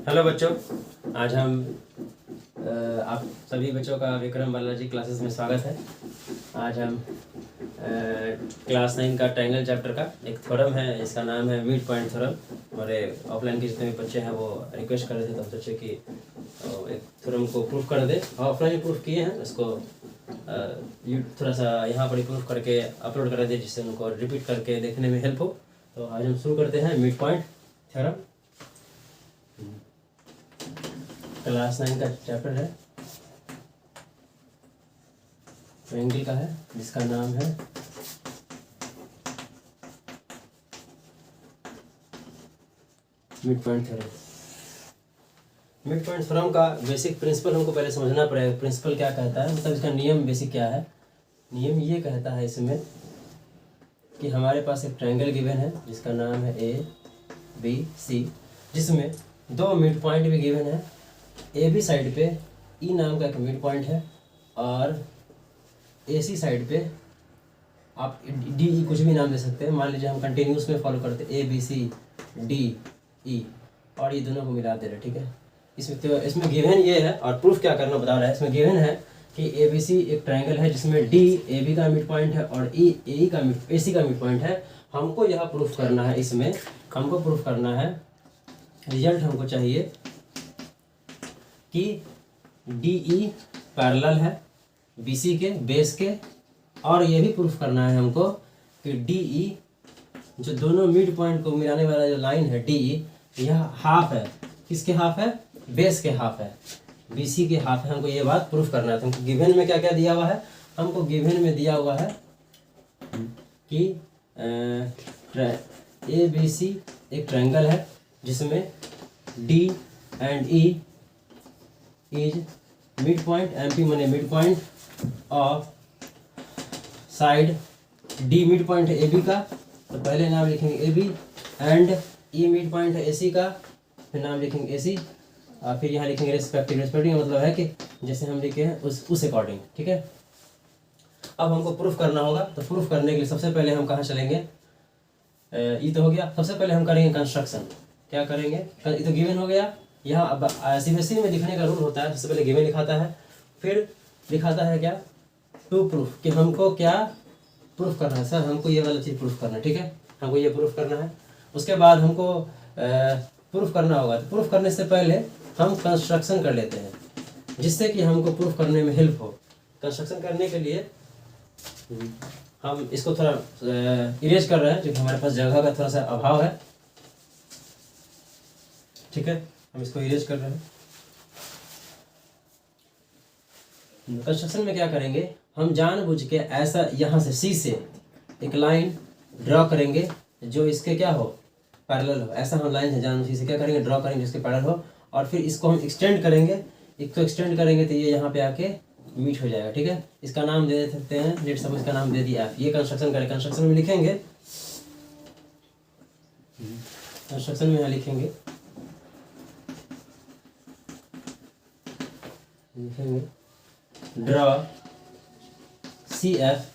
Hello बच्चों, आज हम आप सभी बच्चों का विक्रम बालाजी क्लासेस में स्वागत है। आज हम क्लास 9 का ट्रायंगल चैप्टर का एक थ्योरम है, इसका नाम है मिड पॉइंट थ्योरम। हमारे ऑफलाइन के जितने भी बच्चे हैं वो रिक्वेस्ट कर रहे थे, तो हम सोचे कि एक थ्योरम को प्रूफ कर दे। ऑफलाइन प्रूफ किए हैं, उसको थोड़ा सा यहाँ पर प्रूफ करके अपलोड कर दे, जिससे उनको रिपीट करके देखने में हेल्प हो। तो आज हम शुरू करते हैं मिड पॉइंट थ्योरम। क्लास 9 का चैप्टर है, ट्रायंगल का है, जिसका नाम है mid point theorem. Mid point theorem का बेसिक प्रिंसिपल हमको पहले समझना पड़ेगा। प्रिंसिपल क्या कहता है, मतलब इसका नियम बेसिक क्या है। नियम ये कहता है इसमें कि हमारे पास एक ट्रायंगल गिवन है जिसका नाम है ए बी सी, जिसमें दो मिड पॉइंट भी गिवन है। ए बी साइड पे ई नाम का एक मिड पॉइंट है और ए सी साइड पे आप डी ई कुछ भी नाम दे सकते हैं। मान लीजिए हम कंटिन्यूस में फॉलो करते हैं A B C D E, और ये दोनों को मिला दे रहे, ठीक है। इसमें गिवन ये है, और प्रूफ क्या करना बता रहा है। इसमें गिवन है कि ए बी सी एक ट्रायंगल है जिसमें डी ए बी का मिड पॉइंट है और ई ए सी का मिड पॉइंट है। हमको यह प्रूफ करना है, इसमें हमको प्रूफ करना है, रिजल्ट हमको चाहिए कि डी ई पैरेलल है बी सी के बेस के, और ये भी प्रूफ करना है हमको कि डी ई जो दोनों मिड पॉइंट को मिलाने वाला जो लाइन है डी ई, यह हाफ है। किसके हाफ है? बेस के हाफ है, बी सी के हाफ है। हमको ये बात प्रूफ करना है। तो हमको गिवन में क्या क्या दिया हुआ है, हमको गिवन में दिया हुआ है कि ए बी सी एक ट्रायंगल है जिसमें D and E is mid point, M P माने mid point of side D mid point है ए बी का, तो पहले नाम लिखेंगे A B, and E mid point है ए सी का, फिर नाम लिखेंगे ए सी, और फिर यहाँ लिखेंगे रेस्पेक्टिव। रेस्पेक्टिव मतलब है कि जैसे हम लिखे हैं उस अकॉर्डिंग, ठीक है। अब हमको प्रूफ करना होगा, तो प्रूफ करने के लिए सबसे पहले हम कहाँ चलेंगे, ये तो हो गया। सबसे पहले हम करेंगे कंस्ट्रक्शन। क्या करेंगे, ये तो गिवन हो गया। यहाँ अब सीबीएसई में लिखने का रूल होता है, सबसे पहले गिवन लिखाता है, फिर लिखाता है क्या, टू प्रूफ, कि हमको क्या प्रूफ करना है। सर हमको ये वाला चीज़ प्रूफ करना है, ठीक है, हमको ये प्रूफ करना है। उसके बाद हमको प्रूफ करना होगा। तो प्रूफ करने से पहले हम कंस्ट्रक्शन कर लेते हैं, जिससे कि हमको प्रूफ करने में हेल्प हो। कंस्ट्रक्शन करने के लिए हम इसको थोड़ा इरेज कर रहे हैं, क्योंकि हमारे पास जगह का थोड़ा सा अभाव है, ठीक है। हम इसको इरेज कर रहे हैं। कंस्ट्रक्शन में क्या करेंगे, हम जानबूझ के ऐसा यहाँ से सी से एक लाइन ड्रॉ करेंगे जो इसके क्या हो, पैरेलल हो। ऐसा हम लाइन है जानबूझ से क्या करेंगे, ड्रॉ करेंगे जिसके पैरेलल हो, और फिर इसको हम एक्सटेंड करेंगे। इसको एक्सटेंड करेंगे तो ये यहाँ पे आके मीट हो जाएगा, ठीक है। इसका नाम दे सकते हैं, लेट सपोज इसका नाम दे दिया एफ। ये कंस्ट्रक्शन करें, कंस्ट्रक्शन में लिखेंगे, कंस्ट्रक्शन में यहाँ लिखेंगे draw C F,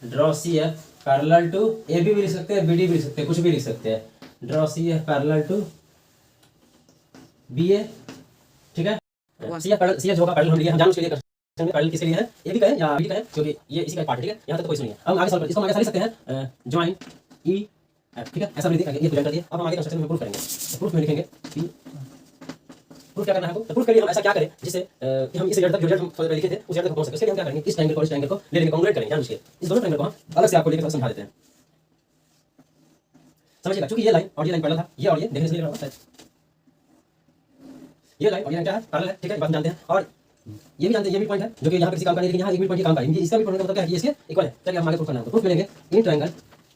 draw C F parallel to A B भी लिख सकते हैं, बी डी भी लिख सकते हैं, कुछ भी लिख सकते हैं। Draw C F parallel to B A, ठीक है। सी एफ होगा पैरेलल, हम लिए हम जान उसके लिए पैरेलल किसके लिए है, ए बी का है या बी का है, क्योंकि ये इसी का पार्ट है, ठीक है। यहाँ तक तो कोई सुनिए। हम आगे सॉल्व इसको हम आगे लिख सकते हैं जॉइन ई एफ, ठीक है। ऐसा लिख ये प्रेजेंट कर दिए। अब हम आगे कंस्ट्रक्शन में प्रूफ करेंगे। तो प्रूफ में लिखेंगे पी, प्रूफ क्या करना है हमको, तो प्रूफ के लिए हम ऐसा क्या करें जिससे कि हम इस रिजल्ट तक जो रिजल्ट हम पहले लिखे थे उस रिजल्ट तक पहुंच सके। इसके लिए हम क्या करेंगे, इस ट्रायंगल को इस ट्रायंगल को ले लेंगे, कॉन्ग्रुएंट करेंगे, जान उसके इस दोनों ट्रायंगल को हम अलग से आपको लेकर समझा देते हैं, समझिएगा। क्योंकि ये लाइन और ये लाइन पैरेलल था, ये और ये देखने से लग रहा है ये लाइन और ये लाइन क्या है, पैरेलल है, ठीक है। बात जानते हैं, और ये भी जानते हैं ये मिड पॉइंट है जो कि यहाँ पे किसी काम का नहीं, लेकिन यहाँ एक मिड पॉइंट काम का है। इसका भी पॉइंट का मतलब क्या है, ये इसके इक्वल है। चलिए हम आगे प्रूफ करना है। तो प्रूफ मिलेंगे इन ट्रायंगल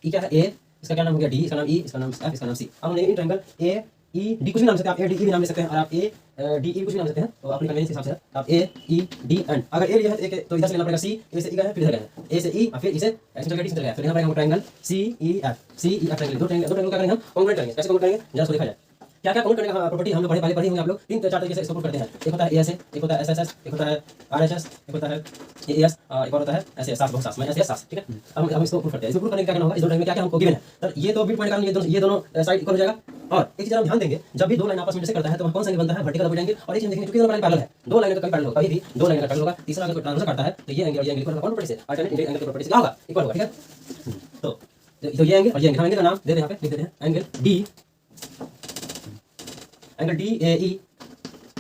ई क्या है ए, इसका क्या नाम हो गया डी, इसका नाम ई, इसका नाम एफ, इसका नाम सी। अब हमने in triangle A E D कुछ भी नाम सकते हैं, आप ए डी ई भी नाम ले सकते हैं, और आप ए डी ई कुछ भी नाम सकते हैं। तो अपनी कन्वीनियंस के हिसाब से आप ए ई डी एंड, अगर ए लिया है तो इधर से लेना पड़ेगा सी, ए से ई गया है, फिर इधर गया है, ए से ई और फिर इसे ऐसे चल गया, डी से चल गया, फिर यहाँ पर हम triangle C E F triangle, दो ट्रायंगल क्या करेंगे हम, कॉन्ग्रुएंट करेंगे। कैसे कॉन्ग्रुएंट करेंगे, जरा इसको देखा जाए। क्या क्या कॉन्वर्ट करने का प्रॉपर्टी हम लोग पहले पढ़े होंगे आप लोग, 3-4 तरीके से इसको प्रूफ करते हैं। एक होता है एएस, एक होता है एसएसएस, एक होता है आरएचएस, एक होता है एएस, और एक और होता है एसएस, सास बहुत सास में एसएस सास, ठीक है। अब हम इसको प्रूफ करते हैं। इसको प्रूफ करने का क्या करना होगा, इस दो टाइम में क्या क्या हमको गिवन है। तो ये तो मिड पॉइंट का ये दोनों साइड इक्वल हो जाएगा, और एक चीज हम ध्यान देंगे, जब भी दो लाइन आपस में इंटरसेक्ट करता है तो वहाँ कौन सा एंगल बनता है, वर्टिकल अपोजिट एंगल। और एक चीज देखेंगे क्योंकि दोनों लाइन पैरेलल है, दो लाइन का कभी पैरेलल होगा, कभी भी दो लाइन का पैरेलल होगा। तीसरा अगर कोई ट्रांसवर्स करता है तो ये एंगल और ये एंगल इक्वल होगा, कौन प्रॉपर्टी से, अल्टरनेट एंगल की प्रॉपर्टी से क्या होगा, इक्वल होगा, ठीक है। तो ये एंगल और ये एंगल, हम एंगल का नाम दे दें, यहाँ पे लिख देते हैं angle D, angle D A E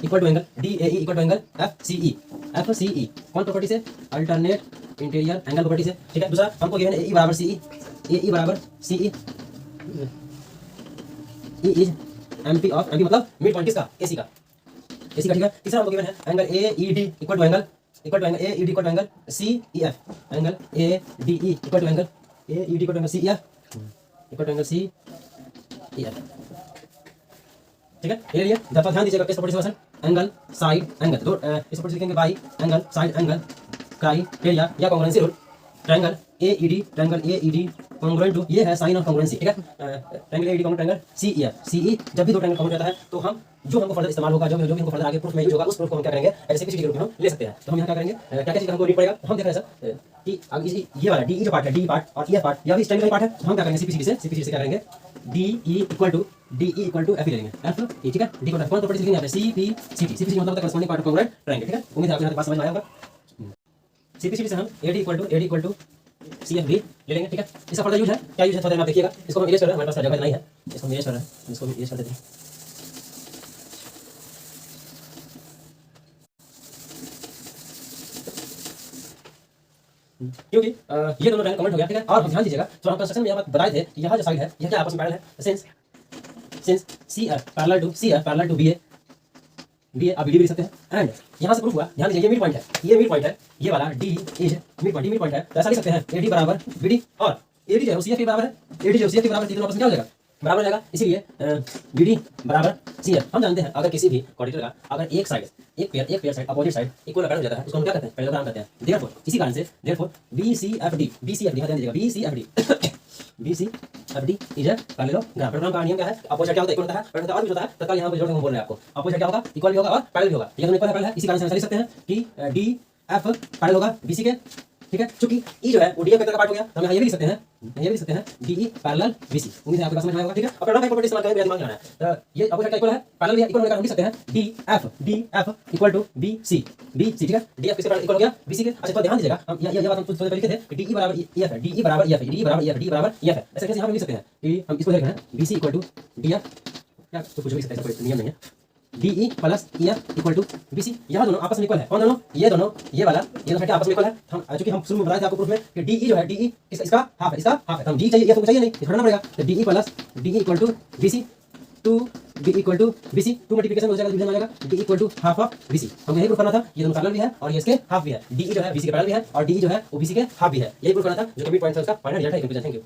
equal to angle D A E equal to angle F C E, F C E कौन प्रॉपर्टी से, अल्टरनेट इंटीरियर एंगल प्रॉपर्टी से, ठीक है। दूसरा हमको गिवन है ए ई बराबर सी ई, ए ई बराबर C E, E is MP of, MP मतलब मिड पॉइंट किसका, एसी का, एसी का, ठीक है। तीसरा हमको गिवन है angle A E D equal to angle A E D equal to angle C E F, angle A D E equal to angle A E D equal to angle C E F equal to angle C E F, ठीक है। ये लिए ध्यान दीजिएगा किस property से angle side angle, दो इस प्रॉपर्टी लिखेंगे by angle side angle criteria या congruency rule, triangle AED, triangle AED congruent to, ये है साइन ऑफ कांग्रुएंसी, ठीक है। Triangle AED congruent triangle CEF, CE जब भी दो ट्रायंगल कांग्रुएंट रहता है तो हम जो हमको फर्दर इस्तेमाल होगा, जो भी हमको फर्दर आगे प्रूफ में यूज होगा, उस प्रूफ को हम क्या करेंगे, ऐसे किसी के रूप में हम ले सकते हैं। तो हम यहाँ क्या करेंगे, क्या क्या चीज हमको रीड पड़ेगा, हम देख रहे हैं सर कि ये वाला डी जो पार्ट है, डी पार्ट और ई पार्ट, यह भी ट्रायंगल पार्ट है, तो हम क्या करेंगे सीपीसीडी से क्या करेंगे, D E equal to F ले लेंगे, एफ ई, ठीक है। डी को कौन प्रॉपर्टी लिखेंगे यहाँ पे, सीपीसीडी मतलब corresponding part of congruent triangle, ठीक है। उम्मीद है आपको यहाँ तक बात समझ में आया होगा। सीपीसीडी से हम एडी इक्वल टू CFB ले लेंगे, ठीक है। इसका फर्दर यूज है, क्या यूज है थोड़ा देर में आप देखिएगा। इसको हम इरेज कर रहे हैं, हमारे पास जगह नहीं है, इसको हम इरेज कर रहे हैं, इसको हम इरेज कर देते हैं। क्योंकि ये दोनों लाइन कमेंट हो गया, ठीक है। और हम ध्यान दीजिएगा, जो हम कंस्ट्रक्शन में यहाँ बताए थे, यहाँ जो साइड है यह क्या आपस में पैरेलल है, since CF parallel to BA, आप BD भी लिख सकते हैं। एंड यहाँ से प्रूफ हुआ, ध्यान दीजिए ये मिड पॉइंट है, ये मिड पॉइंट है, ये वाला D इज मिड पॉइंट है, तो ऐसा लिख सकते हैं AD बराबर BD और AD जो है CF के बराबर है, AD जो CF के बराबर, तीनों आपस में क्या हो जाएगा, बराबर हो जाएगा। इसीलिए BD बराबर CF। हम जानते हैं अगर किसी भी क्वाड्रेटर का अगर एक pair side opposite side equal parallel हो जाता है, उसको हम क्या कहते हैं, पैरेललोग्राम कहते हैं। देयरफॉर इसी कारण से देयरफॉर BCFD ध्यान दीजिएगा, BCFD is a parallelogram. Parallelogram का नियम क्या है, अपोजिट क्या होता है, इक्वल होता है, पैरेलल और भी होता है, तत्काल यहाँ पे जोड़ के हम बोल रहे हैं आपको, अपोजिट क्या होगा, इक्वल भी होगा और पैरेलल भी होगा। ये दोनों इक्वल पैरेलल है, इसी कारण से हम लिख सकते हैं कि DF पैरेलल होगा BC के, ठीक है। चूंकि E जो है वो DF का पार्ट हो गया, हम यहाँ ये भी लिख सकते हैं, DE पैरेलल BC। उम्मीद है आपके पास समझ में आएगा, ठीक है। और पैरेलल का प्रॉपर्टी इस्तेमाल करेंगे, दिमाग लगाना है। तो ये अपोजिट का इक्वल है, पैरेलल है, इक्वल होने का हम लिख सकते हैं DF इक्वल टू BC, ठीक है। DF किसके इक्वल हो गया, BC के। अच्छा तो ध्यान दीजिएगा, हम ये बात हम थोड़ी पहले लिखे थे कि DE बराबर EF है, DE बराबर EF है, DE बराबर EF, DE बराबर EF है। ऐसे कैसे यहाँ पे लिख सकते हैं कि हम इसको लिख रहे हैं BC इक्वल टू DF, क्या तो कुछ भी लिख सकते हैं, कोई नियम नहीं है। DE plus EF equal to BC, यह दोनों आपस में इक्वल है। कौन दोनों, ये दोनों, ये वाला, ये दोनों आपस में इक्वल है। हम चूंकि हम शुरू में बताए थे आपको प्रूफ में कि DE जो है, DE इसका हाफ है, इसका हाफ है, हम D चाहिए, ये तो चाहिए नहीं, छोड़ना पड़ेगा। तो DE plus DE equal to BC, 2B equal to BC, 2 multiplication हो जाएगा, डिवीजन हो जाएगा, D equal to half of BC। हमको यही प्रूफ करना था, ये दोनों पैरेलल भी है और ये इसके हाफ भी है। DE जो है BC के पैरेलल भी है और DE जो है वो BC के हाफ भी है। यही प्रूफ करना था, जो कि मिड पॉइंट था उसका फाइनल रिजल्ट है। Thank you.